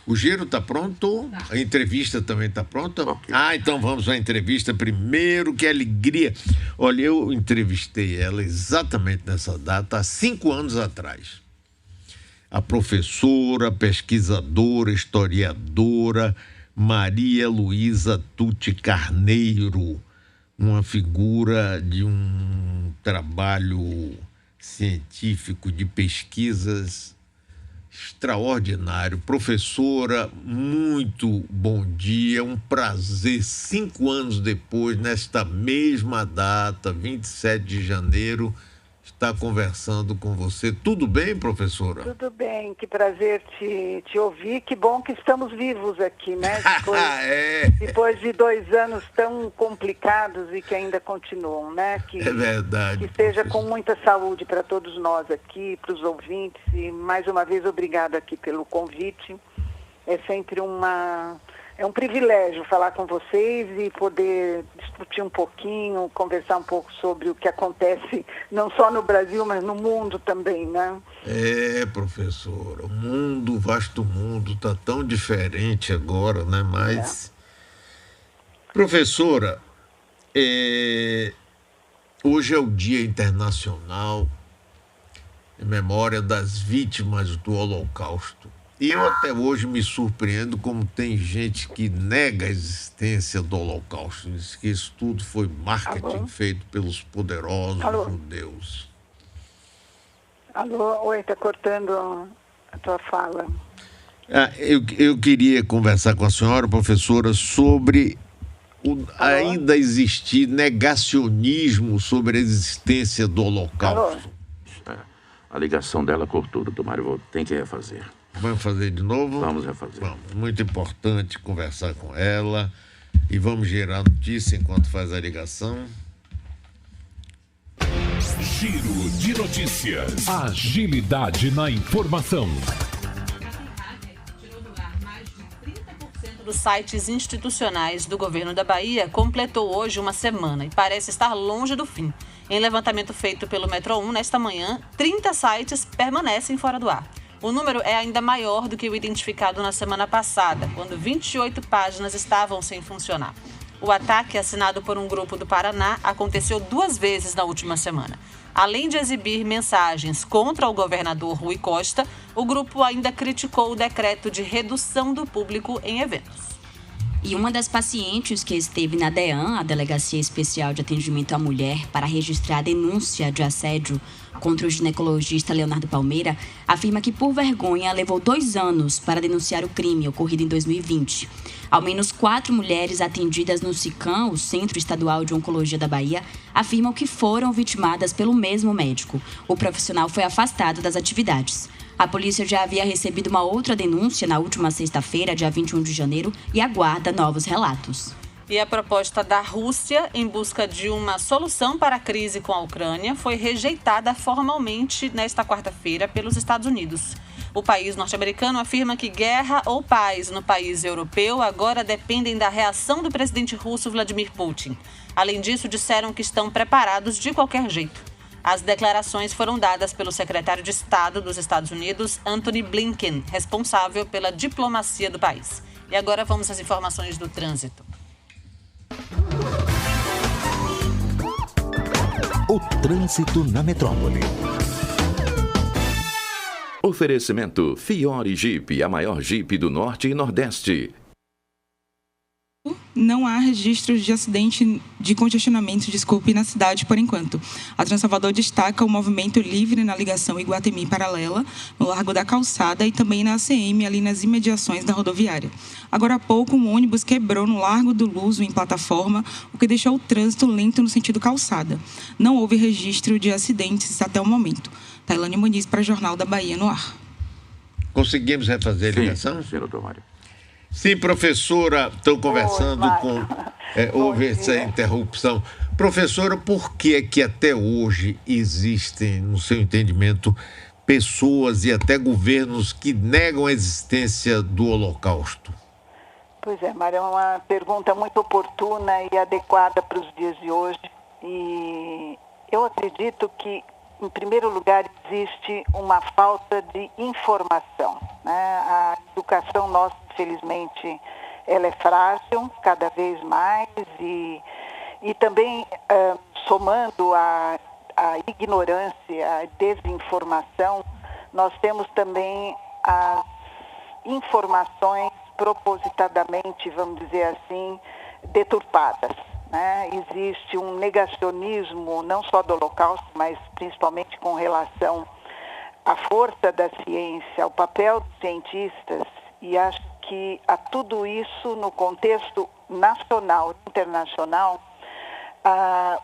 O giro está pronto? A entrevista também está pronta? Okay. Então vamos à entrevista primeiro, que alegria. Olha, eu entrevistei ela exatamente nessa data, há 5 anos atrás. A professora, pesquisadora, historiadora Maria Luísa Tucci Carneiro, uma figura de um trabalho científico de pesquisas extraordinário. Professora, muito bom dia, um prazer, 5 anos depois, nesta mesma data, 27 de janeiro, estar conversando com você. Tudo bem, professora? Tudo bem, que prazer te ouvir, que bom que estamos vivos aqui, né? Depois de 2 anos tão complicados e que ainda continuam, né? É verdade. Que esteja com muita saúde para todos nós aqui, para os ouvintes, e mais uma vez obrigada aqui pelo convite. É sempre um privilégio falar com vocês e poder discutir um pouquinho, conversar um pouco sobre o que acontece não só no Brasil, mas no mundo também, né? Professora, o vasto mundo está tão diferente agora, né? Mas, professora, hoje é o Dia Internacional em memória das vítimas do Holocausto. E eu até hoje me surpreendo como tem gente que nega a existência do Holocausto. Diz que isso tudo foi marketing feito pelos poderosos judeus. Alô, oi, está cortando a tua fala. Eu queria conversar com a senhora, professora, sobre ainda existir negacionismo sobre a existência do Holocausto. A ligação dela cortou, doutor Mário, tem que refazer. Vamos fazer de novo? Vamos refazer. Vamos. Muito importante conversar com ela e vamos gerar notícia enquanto faz a ligação. Giro de notícias. Agilidade na informação. Dos sites institucionais do governo da Bahia completou hoje uma semana e parece estar longe do fim. Em levantamento feito pelo Metro 1 nesta manhã, 30 sites permanecem fora do ar. O número é ainda maior do que o identificado na semana passada, quando 28 páginas estavam sem funcionar. O ataque, assinado por um grupo do Paraná, aconteceu 2 vezes na última semana. Além de exibir mensagens contra o governador Rui Costa, o grupo ainda criticou o decreto de redução do público em eventos. E uma das pacientes que esteve na DEAN, a Delegacia Especial de Atendimento à Mulher, para registrar a denúncia de assédio contra o ginecologista Leonardo Palmeira, afirma que, por vergonha, levou 2 anos para denunciar o crime ocorrido em 2020. Ao menos 4 mulheres atendidas no SICAM, o Centro Estadual de Oncologia da Bahia, afirmam que foram vitimadas pelo mesmo médico. O profissional foi afastado das atividades. A polícia já havia recebido uma outra denúncia na última sexta-feira, dia 21 de janeiro, e aguarda novos relatos. E a proposta da Rússia, em busca de uma solução para a crise com a Ucrânia, foi rejeitada formalmente nesta quarta-feira pelos Estados Unidos. O país norte-americano afirma que guerra ou paz no país europeu agora dependem da reação do presidente russo Vladimir Putin. Além disso, disseram que estão preparados de qualquer jeito. As declarações foram dadas pelo secretário de Estado dos Estados Unidos, Antony Blinken, responsável pela diplomacia do país. E agora vamos às informações do trânsito. O trânsito na metrópole. Oferecimento Fiore Jeep, a maior Jeep do Norte e Nordeste. Não há registros de acidente de congestionamento, na cidade por enquanto. A Transalvador destaca o movimento livre na ligação Iguatemi Paralela, no Largo da Calçada e também na ACM, ali nas imediações da rodoviária. Agora há pouco, um ônibus quebrou no Largo do Luso, em plataforma, o que deixou o trânsito lento no sentido calçada. Não houve registro de acidentes até o momento. Tailane Muniz para o Jornal da Bahia no ar. Conseguimos refazer a ligação? Sim, doutor Mário. Sim, professora, estou conversando com... houve essa interrupção. Professora, por que é que até hoje existem, no seu entendimento, pessoas e até governos que negam a existência do Holocausto? Pois é, Mário, é uma pergunta muito oportuna e adequada para os dias de hoje. E eu acredito que em primeiro lugar, existe uma falta de informação, né? A educação nossa, infelizmente, ela é frágil cada vez mais e também somando a ignorância, a desinformação, nós temos também as informações propositadamente, vamos dizer assim, deturpadas, né? Existe um negacionismo, não só do Holocausto, mas principalmente com relação à força da ciência, ao papel dos cientistas, e acho que a tudo isso, no contexto nacional e internacional,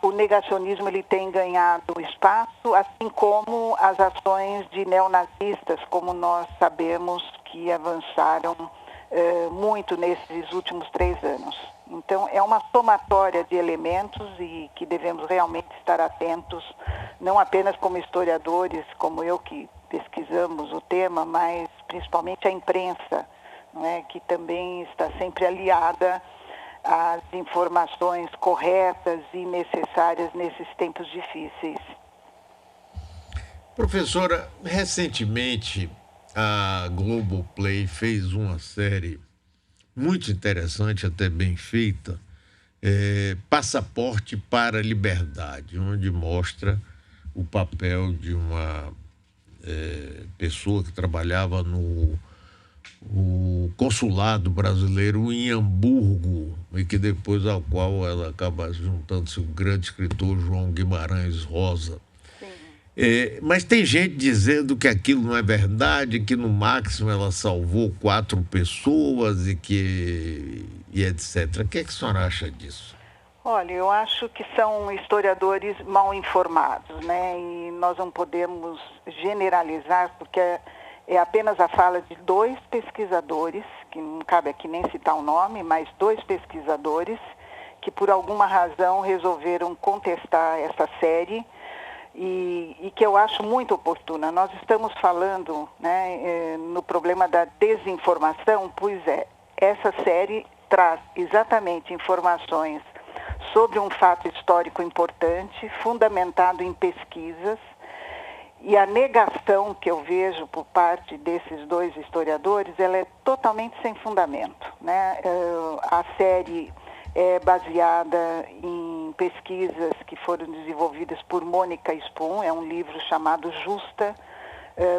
o negacionismo ele tem ganhado espaço, assim como as ações de neonazistas, como nós sabemos que avançaram muito nesses últimos 3 anos. Então, é uma somatória de elementos e que devemos realmente estar atentos, não apenas como historiadores, como eu que pesquisamos o tema, mas principalmente a imprensa, não é, que também está sempre aliada às informações corretas e necessárias nesses tempos difíceis. Professora, recentemente a Globoplay fez uma série muito interessante, até bem feita, Passaporte para a Liberdade, onde mostra o papel de uma pessoa que trabalhava no consulado brasileiro em Hamburgo e que depois ao qual ela acaba juntando-se o grande escritor João Guimarães Rosa. Mas tem gente dizendo que aquilo não é verdade, que no máximo ela salvou 4 pessoas e etc. O que é que a senhora acha disso? Olha, eu acho que são historiadores mal informados, né? E nós não podemos generalizar, porque é apenas a fala de 2 pesquisadores, que não cabe aqui nem citar o nome, mas 2 pesquisadores que por alguma razão resolveram contestar essa série e que eu acho muito oportuna. Nós estamos falando, né, no problema da desinformação, pois essa série traz exatamente informações sobre um fato histórico importante, fundamentado em pesquisas, e a negação que eu vejo por parte desses 2 historiadores, ela é totalmente sem fundamento, né? A série é baseada em pesquisas que foram desenvolvidas por Mônica Spoon, é um livro chamado Justa,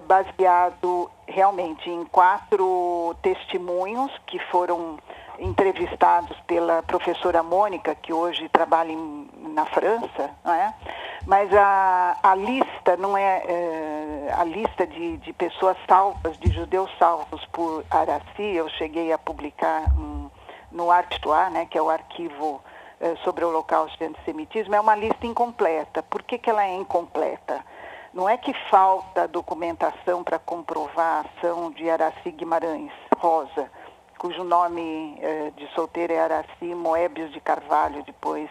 baseado realmente em 4 testemunhos que foram entrevistados pela professora Mônica, que hoje trabalha na França, não é? Mas a lista não é a lista de pessoas salvas, de judeus salvos por Araci. Eu cheguei a publicar no Arctois, né, que é o arquivo sobre o Holocausto e Antissemitismo, é uma lista incompleta. Por que ela é incompleta? Não é que falta documentação para comprovar a ação de Araci Guimarães Rosa, cujo nome de solteira é Araci Moebius de Carvalho, depois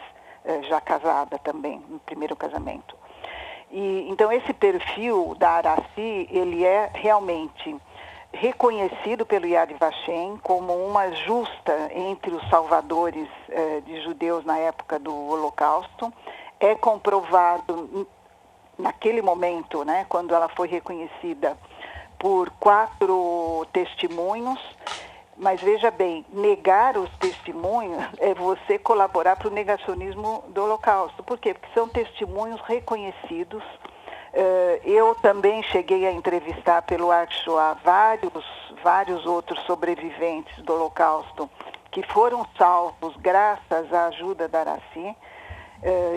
já casada também, no primeiro casamento. Então, esse perfil da Araci, ele é realmente reconhecido pelo Yad Vashem como uma justa entre os salvadores de judeus na época do Holocausto. É comprovado naquele momento, né, quando ela foi reconhecida por 4 testemunhos. Mas veja bem, negar os testemunhos é você colaborar para o negacionismo do Holocausto. Por quê? Porque são testemunhos reconhecidos. Eu também cheguei a entrevistar pelo Arctois vários outros sobreviventes do Holocausto que foram salvos graças à ajuda da Araci.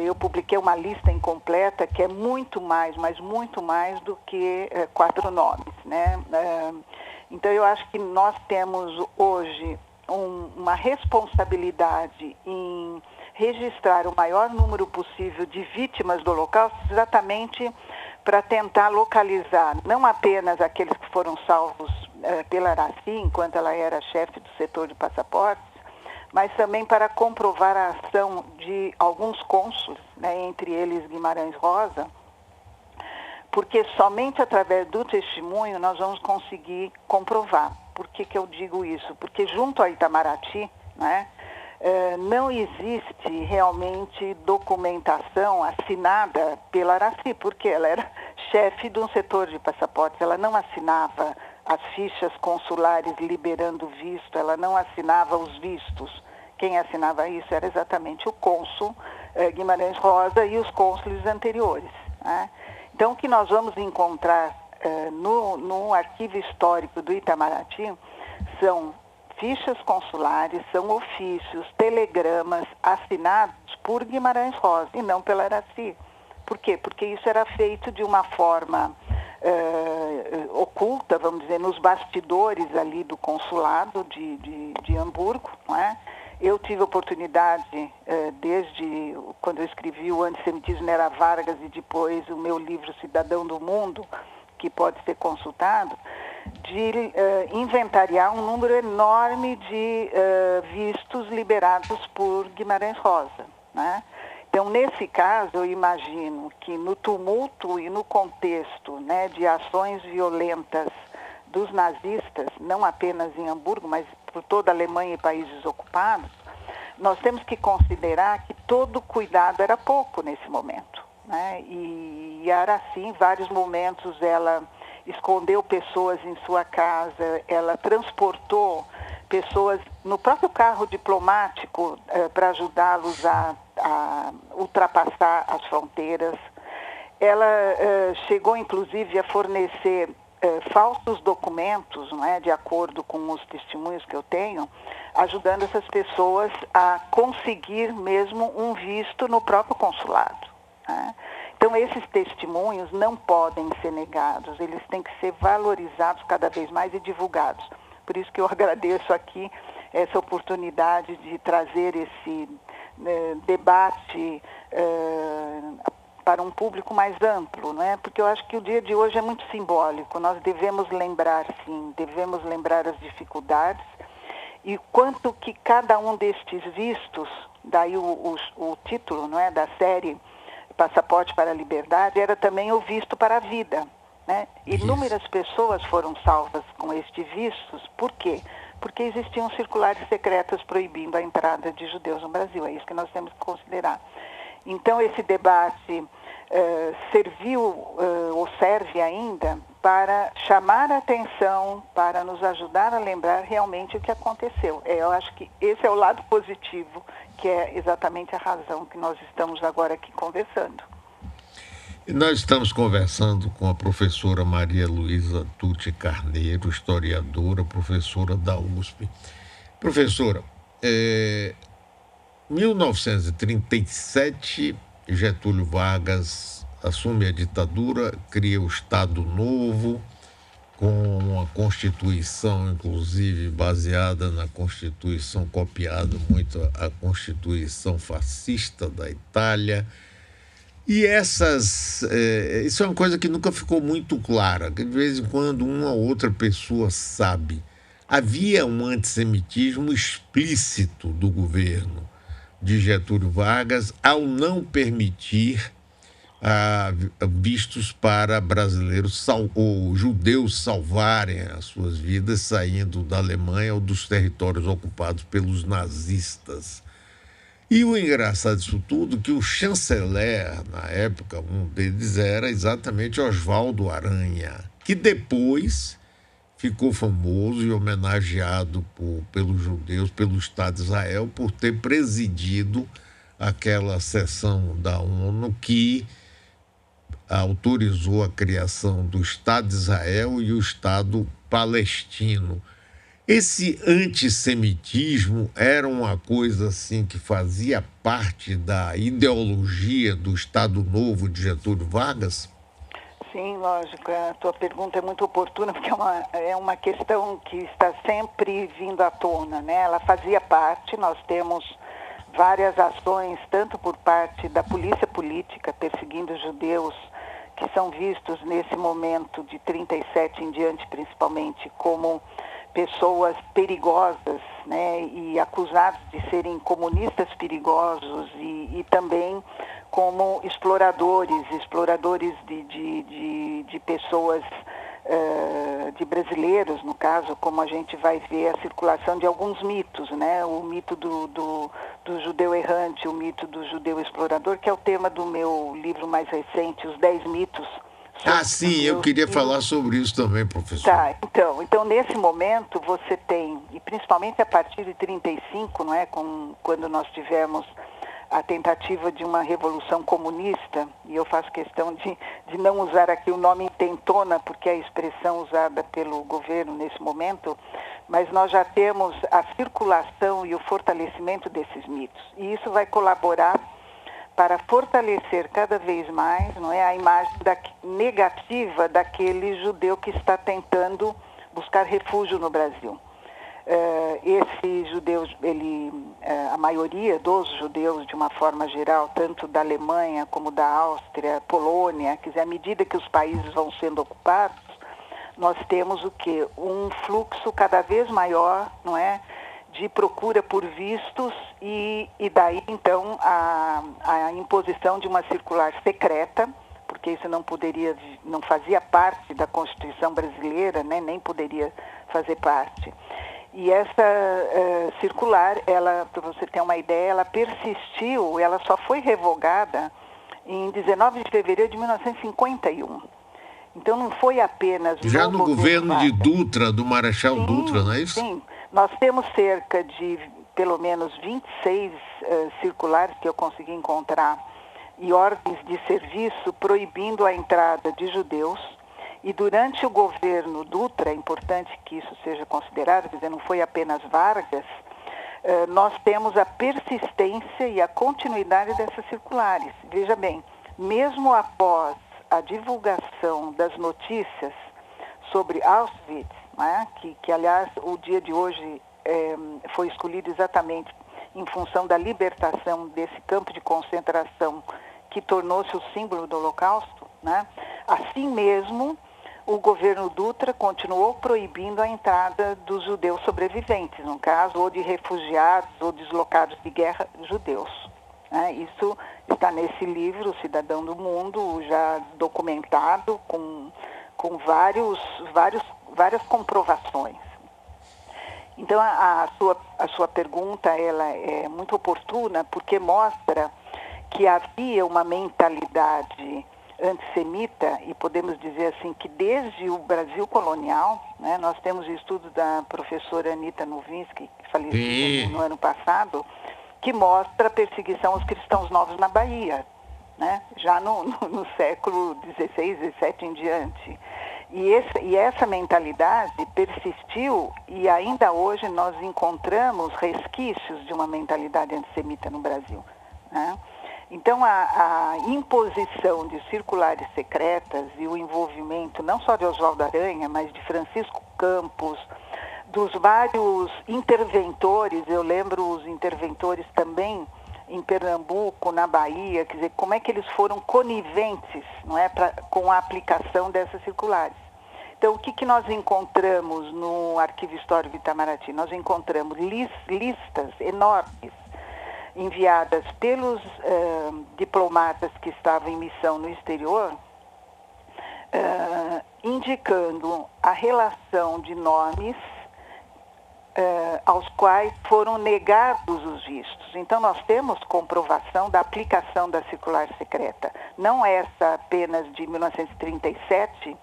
Eu publiquei uma lista incompleta que é muito mais, mas muito mais do que 4 nomes, né? Então, eu acho que nós temos hoje uma responsabilidade em registrar o maior número possível de vítimas do Holocausto, exatamente para tentar localizar não apenas aqueles que foram salvos pela Araci, enquanto ela era chefe do setor de passaportes, mas também para comprovar a ação de alguns cônsules, né, entre eles Guimarães Rosa, porque somente através do testemunho nós vamos conseguir comprovar. Por que eu digo isso? Porque junto a Itamaraty, né, não existe realmente documentação assinada pela Araci, porque ela era chefe de um setor de passaportes. Ela não assinava as fichas consulares liberando visto, ela não assinava os vistos. Quem assinava isso era exatamente o cônsul Guimarães Rosa e os cônsules anteriores, né? Então, o que nós vamos encontrar no arquivo histórico do Itamaraty são fichas consulares, são ofícios, telegramas assinados por Guimarães Rosa e não pela Araci. Por quê? Porque isso era feito de uma forma oculta, vamos dizer, nos bastidores ali do consulado de Hamburgo, não é? Eu tive a oportunidade, desde quando eu escrevi o Antissemitismo Era Vargas e depois o meu livro Cidadão do Mundo, que pode ser consultado, de inventariar um número enorme de vistos liberados por Guimarães Rosa, né? Então, nesse caso, eu imagino que no tumulto e no contexto, né, de ações violentas dos nazistas, não apenas em Hamburgo, mas por toda a Alemanha e países ocupados, nós temos que considerar que todo cuidado era pouco nesse momento, né? E a Araci, em vários momentos, ela escondeu pessoas em sua casa, ela transportou pessoas no próprio carro diplomático para ajudá-los a ultrapassar as fronteiras. Ela chegou, inclusive, a fornecer falsos documentos, não é, de acordo com os testemunhos que eu tenho, ajudando essas pessoas a conseguir mesmo um visto no próprio consulado, né? Então, esses testemunhos não podem ser negados, eles têm que ser valorizados cada vez mais e divulgados. Por isso que eu agradeço aqui essa oportunidade de trazer esse debate para um público mais amplo, né? Porque eu acho que o dia de hoje é muito simbólico. Nós devemos lembrar, sim, devemos lembrar as dificuldades e quanto que cada um destes vistos, daí o título, não é, da série Passaporte para a Liberdade, era também o visto para a vida, né? Inúmeras pessoas foram salvas com estes vistos. Por quê? Porque existiam circulares secretas proibindo a entrada de judeus no Brasil. É isso que nós temos que considerar. Então, esse debate serviu ou serve ainda para chamar a atenção, para nos ajudar a lembrar realmente o que aconteceu. Eu acho que esse é o lado positivo, que é exatamente a razão que nós estamos agora aqui conversando. E nós estamos conversando com a professora Maria Luísa Tucci Carneiro, historiadora, professora da USP. Professora, 1937, Getúlio Vargas assume a ditadura, cria o Estado Novo, com uma Constituição, inclusive, baseada na Constituição, copiada muito a Constituição fascista da Itália. E isso é uma coisa que nunca ficou muito clara, que de vez em quando uma ou outra pessoa sabe. Havia um antissemitismo explícito do governo de Getúlio Vargas ao não permitir vistos para brasileiros ou judeus salvarem as suas vidas saindo da Alemanha ou dos territórios ocupados pelos nazistas. E o engraçado disso tudo é que o chanceler, na época, um deles era exatamente Oswaldo Aranha, que depois ficou famoso e homenageado pelos judeus, pelo Estado de Israel, por ter presidido aquela sessão da ONU que autorizou a criação do Estado de Israel e o Estado palestino. Esse antissemitismo era uma coisa assim que fazia parte da ideologia do Estado Novo de Getúlio Vargas? Sim, lógico. A tua pergunta é muito oportuna, porque é uma questão que está sempre vindo à tona, né? Ela fazia parte, nós temos várias ações, tanto por parte da polícia política, perseguindo judeus, que são vistos nesse momento de 37 em diante, principalmente, como pessoas perigosas, né, e acusados de serem comunistas perigosos e também como exploradores de pessoas, de brasileiros, no caso, como a gente vai ver a circulação de alguns mitos, né, o mito do judeu errante, o mito do judeu explorador, que é o tema do meu livro mais recente, Os 10 Mitos Sim, eu queria falar sobre isso também, professor. Tá, então nesse momento você tem, e principalmente a partir de 35, não é, quando nós tivemos a tentativa de uma revolução comunista, e eu faço questão de não usar aqui o nome intentona, porque é a expressão usada pelo governo nesse momento, mas nós já temos a circulação e o fortalecimento desses mitos. E isso vai colaborar para fortalecer cada vez mais, não é, a imagem negativa daquele judeu que está tentando buscar refúgio no Brasil. Esses judeus, a maioria dos judeus, de uma forma geral, tanto da Alemanha como da Áustria, Polônia, quer dizer, à medida que os países vão sendo ocupados, nós temos o quê? Um fluxo cada vez maior, não é, de procura por vistos e daí, então, a imposição de uma circular secreta, porque isso não fazia parte da Constituição brasileira, né, nem poderia fazer parte. E essa circular, para você ter uma ideia, ela persistiu, ela só foi revogada em 19 de fevereiro de 1951. Então não foi apenas... Já no governo de Dutra, do Marechal Dutra, não é isso? Sim, nós temos cerca de pelo menos 26 circulares que eu consegui encontrar e ordens de serviço proibindo a entrada de judeus. E durante o governo Dutra, é importante que isso seja considerado, quer dizer, não foi apenas Vargas, nós temos a persistência e a continuidade dessas circulares. Veja bem, mesmo após a divulgação das notícias sobre Auschwitz, né, que aliás o dia de hoje foi escolhido exatamente em função da libertação desse campo de concentração que tornou-se o símbolo do Holocausto, né? Assim mesmo, o governo Dutra continuou proibindo a entrada dos judeus sobreviventes, no caso, ou de refugiados ou deslocados de guerra judeus. Isso está nesse livro, O Cidadão do Mundo, já documentado com várias comprovações. Então, a sua pergunta ela é muito oportuna, porque mostra que havia uma mentalidade antissemita, e podemos dizer assim que desde o Brasil colonial, né, nós temos estudo da professora Anita Novinsky, que faleceu no ano passado, que mostra a perseguição aos cristãos novos na Bahia, né, já no século XVI, XVII em diante. E essa mentalidade persistiu e ainda hoje nós encontramos resquícios de uma mentalidade antissemita no Brasil, né? Então, a imposição de circulares secretas e o envolvimento não só de Oswaldo Aranha, mas de Francisco Campos, dos vários interventores, eu lembro os interventores também em Pernambuco, na Bahia, quer dizer, como é que eles foram coniventes, não é, com a aplicação dessas circulares. Então, o que nós encontramos no Arquivo Histórico de Itamaraty? Nós encontramos listas enormes enviadas pelos diplomatas que estavam em missão no exterior, indicando a relação de nomes aos quais foram negados os vistos. Então, nós temos comprovação da aplicação da circular secreta. Não essa apenas de 1937,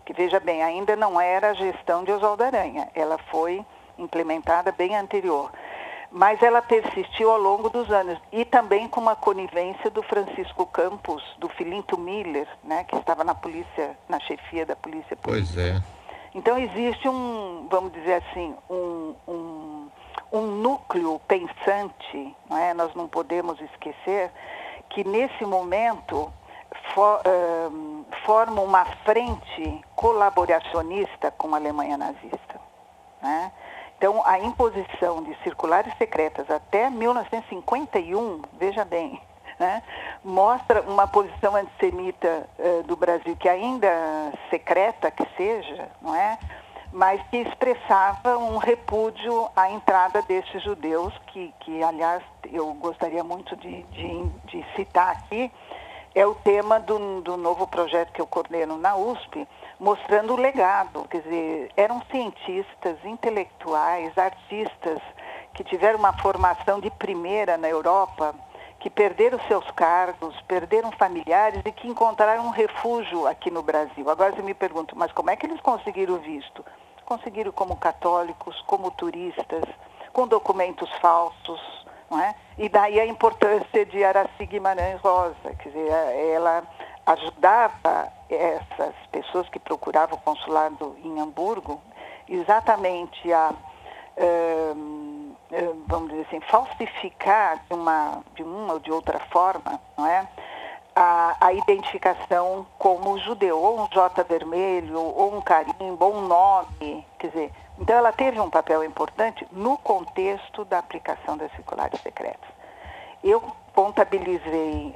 que, veja bem, ainda não era a gestão de Oswaldo Aranha. Ela foi implementada bem anterior. Mas ela persistiu ao longo dos anos, e também com uma conivência do Francisco Campos, do Filinto Miller, né, que estava na chefia da Polícia. Pois é. Então existe vamos dizer assim, um núcleo pensante, não é? Nós não podemos esquecer que nesse momento forma uma frente colaboracionista com a Alemanha nazista, né? Então, a imposição de circulares secretas até 1951, veja bem, né, mostra uma posição antissemita do Brasil, que ainda secreta que seja, não é? Mas que expressava um repúdio à entrada desses judeus, que aliás, eu gostaria muito de citar aqui, é o tema do novo projeto que eu coordeno na USP, mostrando o legado, quer dizer, eram cientistas, intelectuais, artistas, que tiveram uma formação de primeira na Europa, que perderam seus cargos, perderam familiares e que encontraram um refúgio aqui no Brasil. Agora você me pergunta, mas como é que eles conseguiram visto? Conseguiram como católicos, como turistas, com documentos falsos, não é? E daí a importância de Aracy Guimarães Rosa, quer dizer, ela ajudava essas pessoas que procuravam o consulado em Hamburgo exatamente a vamos dizer assim, falsificar de uma ou de outra forma, não é? A identificação como judeu, ou um J vermelho, ou um carimbo, ou um nome, quer dizer, então ela teve um papel importante no contexto da aplicação das circulares secretas. Eu contabilizei,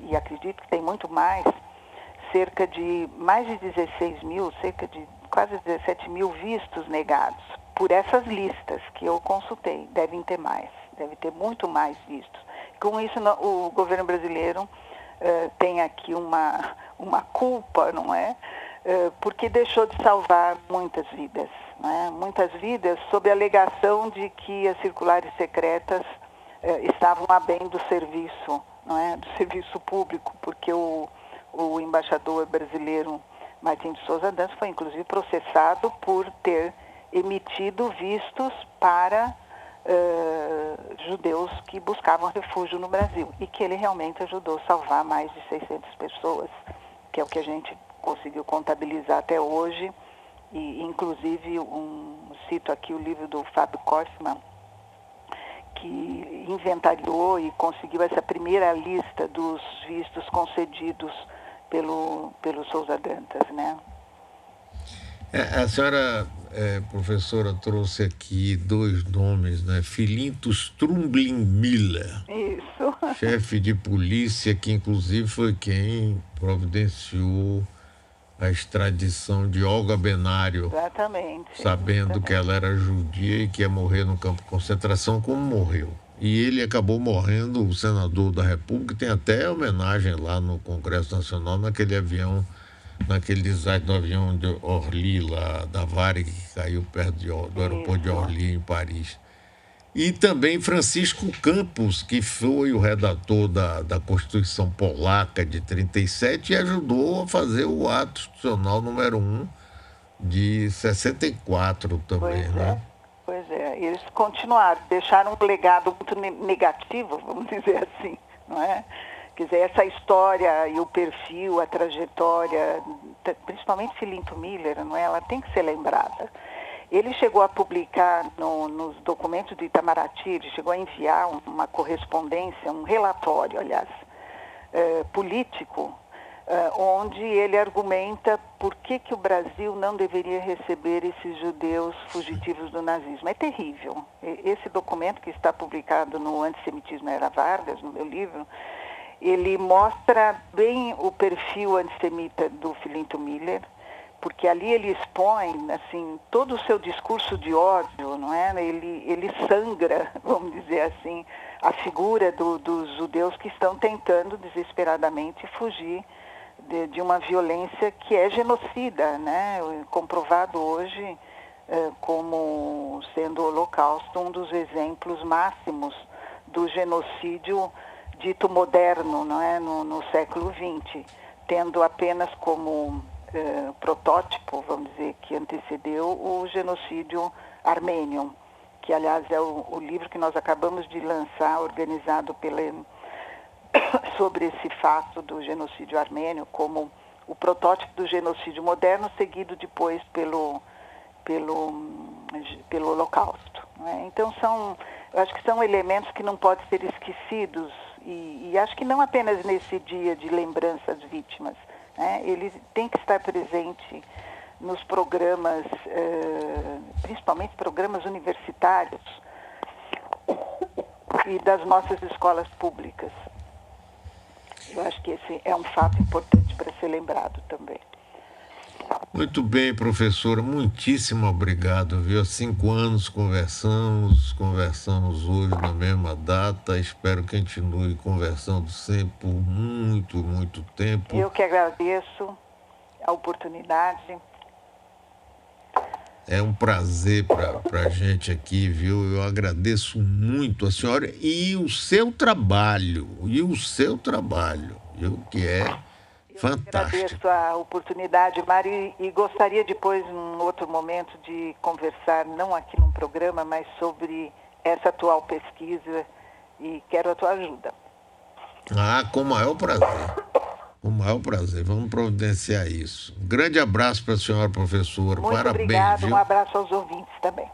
e acredito que tem muito mais, mais de 16 mil, cerca de quase 17 mil vistos negados por essas listas que eu consultei. Devem ter mais, deve ter muito mais vistos. Com isso, o governo brasileiro tem aqui uma culpa, não é? Porque deixou de salvar muitas vidas, não é? Muitas vidas sob a alegação de que as circulares secretas estavam a bem do serviço, não é? Do serviço público, porque o embaixador brasileiro Martim de Souza Dantas foi inclusive processado por ter emitido vistos para judeus que buscavam refúgio no Brasil, e que ele realmente ajudou a salvar mais de 600 pessoas, que é o que a gente conseguiu contabilizar até hoje. E inclusive cito aqui o livro do Fábio Korfmann, que inventariou e conseguiu essa primeira lista dos vistos concedidos pelo Souza Dantas, né? A senhora, professora, trouxe aqui 2 nomes, né? Filinto Strumblin Miller. Isso. Chefe de polícia, que inclusive foi quem providenciou a extradição de Olga Benário. Exatamente. Sabendo que ela era judia e que ia morrer no campo de concentração, como morreu. E ele acabou morrendo, o senador da República, tem até homenagem lá no Congresso Nacional, naquele desastre do avião de Orly, lá da Varig, que caiu perto do aeroporto de Orly, em Paris. E também Francisco Campos, que foi o redator da Constituição Polaca de 37 e ajudou a fazer o ato institucional número 1 de 64 também, né? Pois é, eles continuaram, deixaram um legado muito negativo, vamos dizer assim, não é? Quer dizer, essa história e o perfil, a trajetória, principalmente Filinto Miller, não é? Ela tem que ser lembrada. Ele chegou a publicar nos documentos do Itamaraty, ele chegou a enviar uma correspondência, um relatório, aliás, político, onde ele argumenta por que o Brasil não deveria receber esses judeus fugitivos do nazismo. É terrível. Esse documento que está publicado no Antissemitismo Era Vargas, no meu livro, ele mostra bem o perfil antissemita do Filinto Miller, porque ali ele expõe, assim, todo o seu discurso de ódio, não é? Ele sangra, vamos dizer assim, a figura dos judeus que estão tentando desesperadamente fugir de uma violência que é genocida, né? Comprovado hoje como sendo o Holocausto um dos exemplos máximos do genocídio dito moderno, não é? No século XX, tendo apenas como protótipo, vamos dizer, que antecedeu o genocídio armênio, que aliás é o livro que nós acabamos de lançar, organizado sobre esse fato do genocídio armênio, como o protótipo do genocídio moderno, seguido depois pelo Holocausto, não é? Então eu acho que são elementos que não podem ser esquecidos, e acho que não apenas nesse dia de lembrança às vítimas, né? Ele tem que estar presente nos programas, principalmente programas universitários e das nossas escolas públicas. Eu acho que esse é um fato importante para ser lembrado também. Muito bem, professora, muitíssimo obrigado, viu? Há 5 anos conversamos hoje na mesma data, espero que continue conversando sempre por muito, muito tempo. Eu que agradeço a oportunidade. É um prazer para a gente aqui, viu? Eu agradeço muito a senhora e o seu trabalho, viu? Que é fantástico. Agradeço a oportunidade, Mário, e gostaria depois, num outro momento, de conversar, não aqui num programa, mas sobre essa atual pesquisa, e quero a tua ajuda. Com o maior prazer. Com o maior prazer. Vamos providenciar isso. Um grande abraço para a senhora, professora. Muito Parabéns, obrigado, viu? um abraço aos ouvintes também.